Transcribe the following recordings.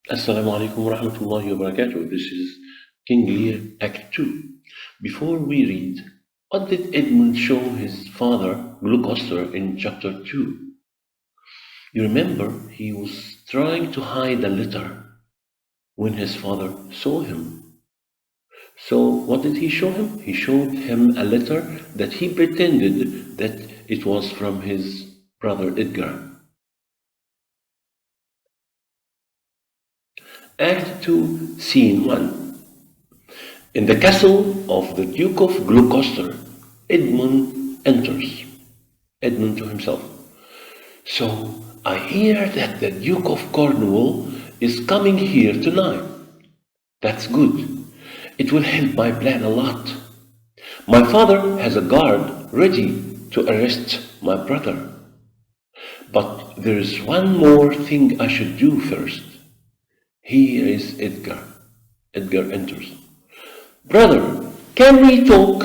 Assalamu alaikum wa rahmatullahi wa barakatuh. This is King Lear, Act 2. Before we read, what did Edmund show his father, Gloucester, in chapter 2? You remember he was trying to hide a letter when his father saw him. So what did he show him? He showed him a letter that he pretended that it was from his brother Edgar. Act 2, Scene 1. In the castle of the Duke of Gloucester, Edmund enters. Edmund to himself. So I hear that the Duke of Cornwall is coming here tonight. That's good. It will help my plan a lot. My father has a guard ready to arrest my brother. But there is one more thing I should do first. Here is Edgar. Edgar enters. Brother, can we talk?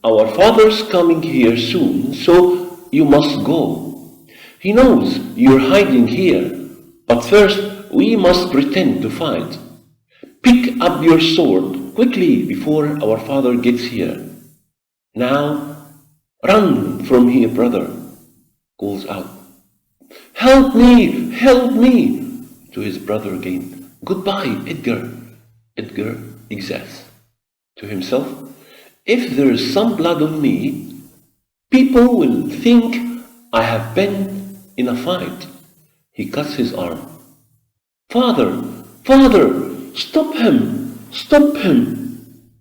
Our father's coming here soon, so you must go. He knows you're hiding here, but first we must pretend to fight. Pick up your sword quickly before our father gets here. Now, run from here, brother, calls out. Help me, to his brother again. Goodbye, Edgar. Edgar exits. To himself, if there is some blood on me, people will think I have been in a fight. He cuts his arm. Father, stop him, stop him.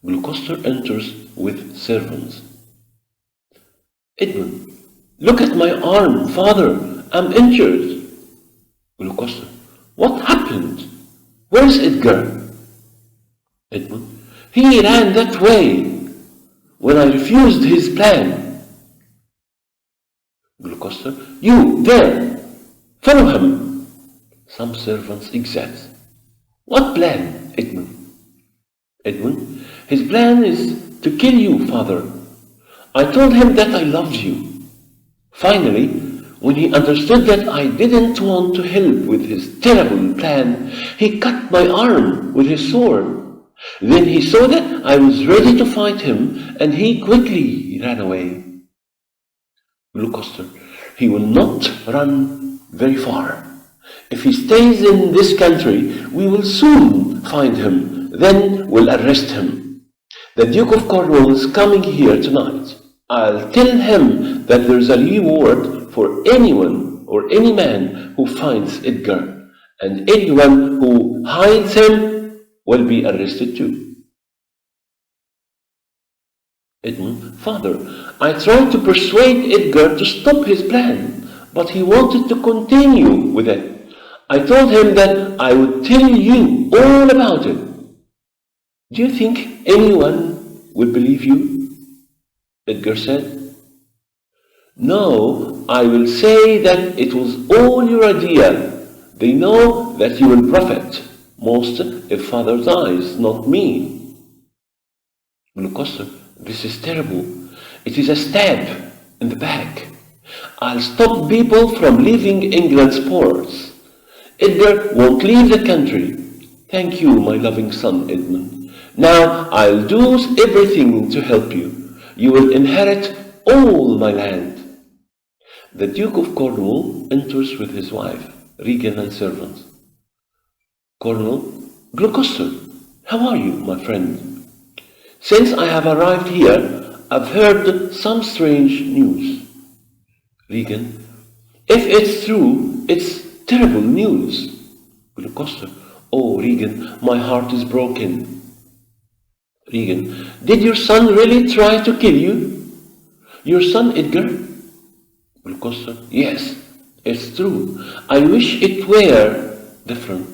Gloucester enters with servants. Edmund, look at my arm, father, I'm injured. Gloucester, what happened? Where's Edgar? Edmund, he ran that way when I refused his plan. Gloucester, you there, follow him. Some servants exit. What plan, Edmund? Edmund, his plan is to kill you, father. I told him that I loved you. Finally, when he understood that I didn't want to help with his terrible plan, he cut my arm with his sword. Then he saw that I was ready to fight him, and he quickly ran away. Gloucester, he will not run very far. If he stays in this country, we will soon find him, then we'll arrest him. The Duke of Cornwall is coming here tonight. I'll tell him that there's a reward for anyone or any man who finds Edgar, and anyone who hides him will be arrested too. Edmund, father, I tried to persuade Edgar to stop his plan, but he wanted to continue with it. I told him that I would tell you all about it. Do you think anyone will believe you? Edgar said. No, I will say that it was all your idea. They know that you will profit most if father dies, not me. Gloucester, this is terrible. It is a stab in the back. I'll stop people from leaving England's ports. Edgar won't leave the country. Thank you, my loving son, Edmund. Now I'll do everything to help you. You will inherit all my land. The Duke of Cornwall enters with his wife, Regan, and servants. Cornwall, Gloucester, how are you, my friend? Since I have arrived here, I've heard some strange news. Regan, if it's true, it's terrible news. Gloucester, oh, Regan, my heart is broken. Regan, did your son really try to kill you? Your son Edgar? Gloucester, yes, it's true. I wish it were different.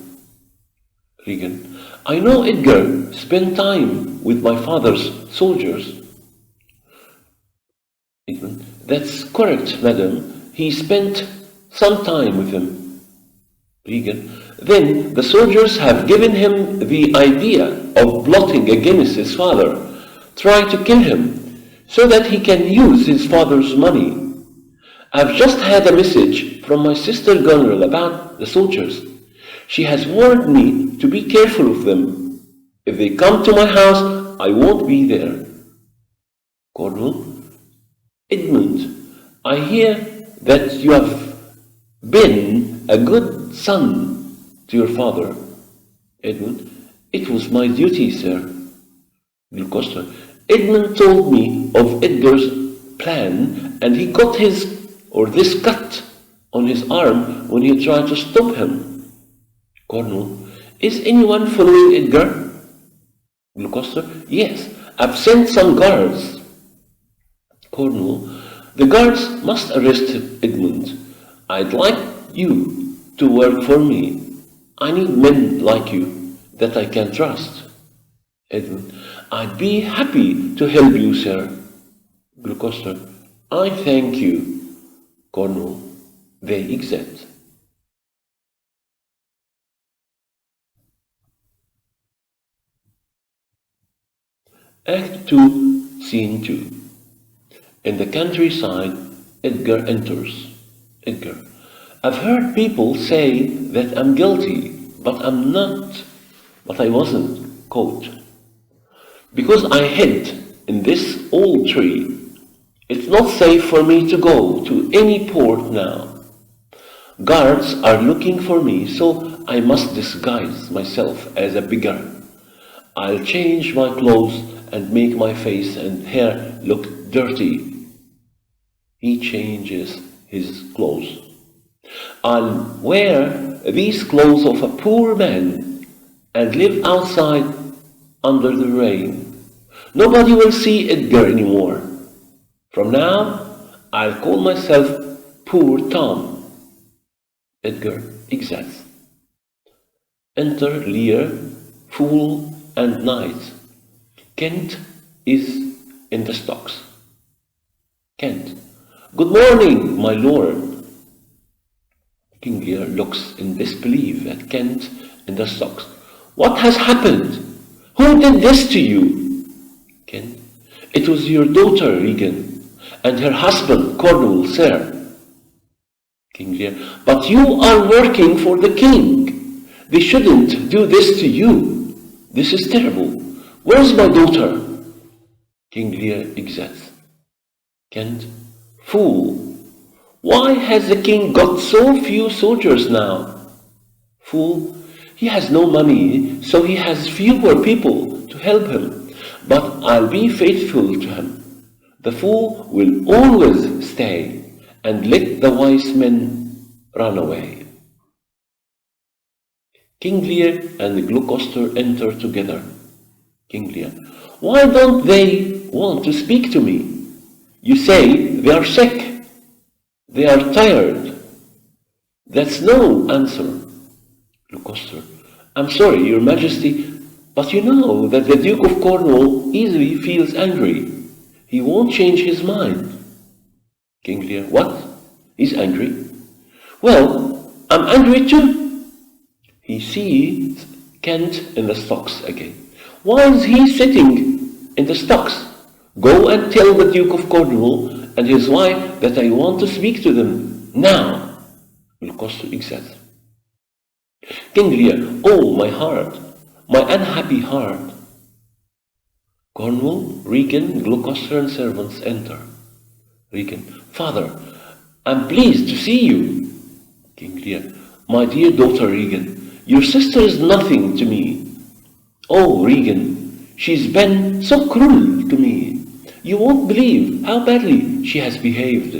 Regan, I know Edgar spent time with my father's soldiers. Edmund, that's correct, madam. He spent some time with them. Regan, then the soldiers have given him the idea of plotting against his father, trying to kill him, so that he can use his father's money. I've just had a message from my sister General about the soldiers. She has warned me to be careful of them. If they come to my house, I won't be there. Cornwall, Edmund, I hear that you have been a good son to your father. Edmund, it was my duty, sir. Gloucester, Edmund told me of Edgar's plan, and he got this cut on his arm when he tried to stop him. Cornwall, is anyone following Edgar? Gloucester, yes, I've sent some guards. Cornwall, the guards must arrest Edmund. I'd like you to work for me. I need men like you that I can trust. Edmund, I'd be happy to help you, sir. Gloucester, I thank you. Cornwall, they exit. Act 2, Scene 2. In the countryside, Edgar enters. Edgar, I've heard people say that I'm guilty, but I'm not. But I wasn't caught. Because I hid in this old tree, it's not safe for me to go to any port now. Guards are looking for me, so I must disguise myself as a beggar. I'll change my clothes and make my face and hair look dirty. He changes his clothes. I'll wear these clothes of a poor man and live outside under the rain. Nobody will see Edgar anymore. From now, I'll call myself Poor Tom. Edgar exits. Enter Lear, Fool and Knight. Kent is in the stocks. Kent, good morning, my lord. King Lear looks in disbelief at Kent in the stocks. What has happened? Who did this to you? Kent, it was your daughter, Regan, and her husband, Cornwall, sir. King Lear, but you are working for the king. They shouldn't do this to you. This is terrible. Where's my daughter? King Lear exits. Kent, fool. Why has the king got so few soldiers now? Fool, he has no money, so he has fewer people to help him. But I'll be faithful to him. The fool will always stay and let the wise men run away. King Lear and Gloucester enter together. King Lear, why don't they want to speak to me? You say they are sick. They are tired. That's no answer. Gloucester, I'm sorry, your majesty, but you know that the Duke of Cornwall easily feels angry. He won't change his mind. King Lear, what? He's angry? Well, I'm angry too. He sees Kent in the stocks again. Why is he sitting in the stocks? Go and tell the Duke of Cornwall and his wife that I want to speak to them now. Gloucester exits. King Lear, oh, my heart, my unhappy heart. Cornwall, Regan, Gloucester and servants enter. Regan, Father, I'm pleased to see you. King Lear, my dear daughter Regan, your sister is nothing to me. Oh, Regan, she's been so cruel to me. You won't believe how badly she has behaved.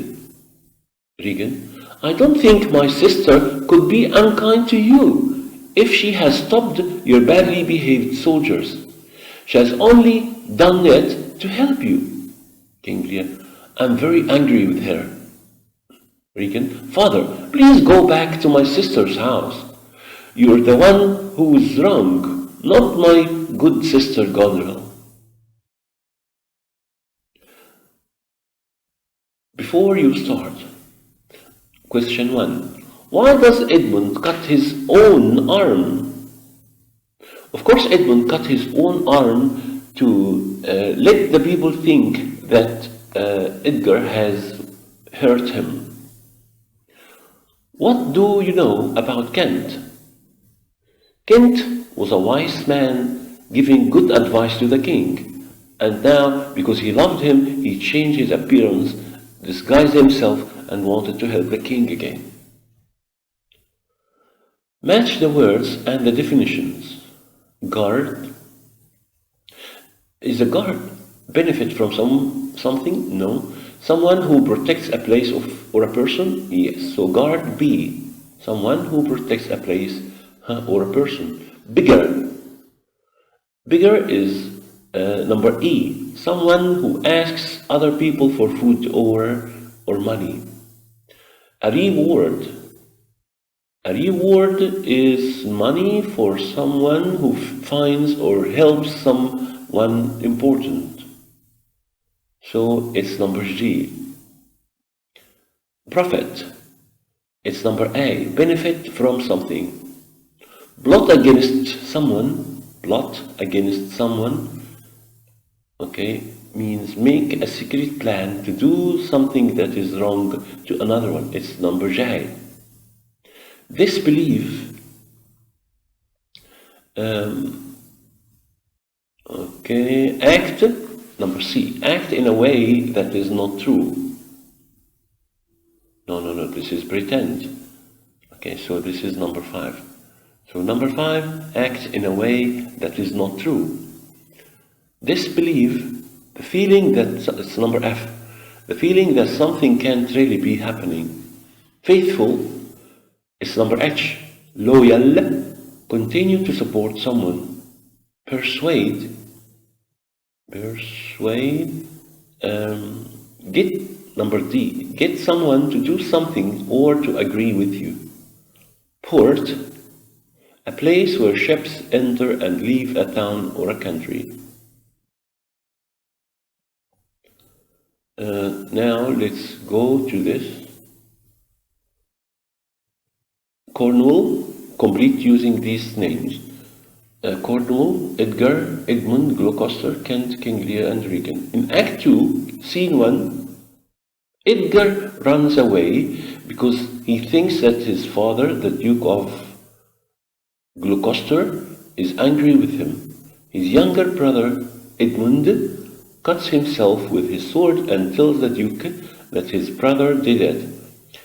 Regan, I don't think my sister could be unkind to you if she has stopped your badly behaved soldiers. She has only done it to help you. King Lear, I'm very angry with her. Regan, Father, please go back to my sister's house. You're the one who is wrong, not my good sister Goneril. Before you start, question 1. Why does Edmund cut his own arm? Of course, Edmund cut his own arm to let the people think that Edgar has hurt him. What do you know about Kent? Kent was a wise man giving good advice to the king, and now, because he loved him, he changed his appearance, disguised himself, and wanted to help the king again. Match the words and the definitions. Guard. Is a guard benefit from something? No. Someone who protects a place or a person? Yes. So guard B. Someone who protects a place or a person. Bigger. Bigger is number E. Someone who asks other people for food or money. A reward. A reward is money for someone who finds or helps someone important. So it's number G. Profit. It's number A. Benefit from something. Plot against someone. Plot against someone. Okay, means make a secret plan to do something that is wrong to another one. It's number J. Disbelief. Okay, act, number C, act in a way that is not true. No, this is pretend. Okay, so this is number 5. So number 5, act in a way that is not true. Disbelief, the feeling that, it's number F, the feeling that something can't really be happening. Faithful, it's number H. Loyal, continue to support someone. Persuade, get, number D, get someone to do something or to agree with you. Port, a place where ships enter and leave a town or a country. Now let's go to this. Cornwall, complete using these names. Cornwall, Edgar, Edmund, Gloucester, Kent, King Lear, and Regan. In Act 2, Scene 1, Edgar runs away because he thinks that his father, the Duke of Gloucester, is angry with him. His younger brother, Edmund, cuts himself with his sword and tells the Duke that his brother did it.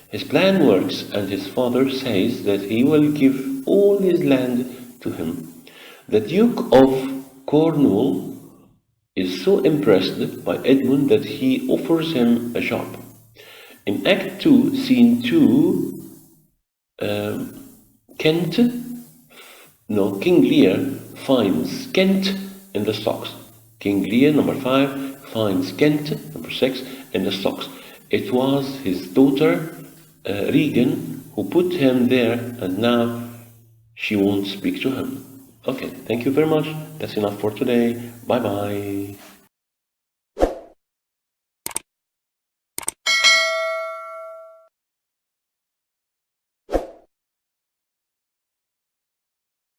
His plan works, and his father says that he will give all his land to him. The Duke of Cornwall is so impressed by Edmund that he offers him a job. In Act 2, Scene 2, King Lear finds Kent in the stocks. King Lear, number 5, finds Kent, number 6, in the stocks. It was his daughter, Regan, who put him there, and now she won't speak to him. Okay, thank you very much. That's enough for today. Bye-bye.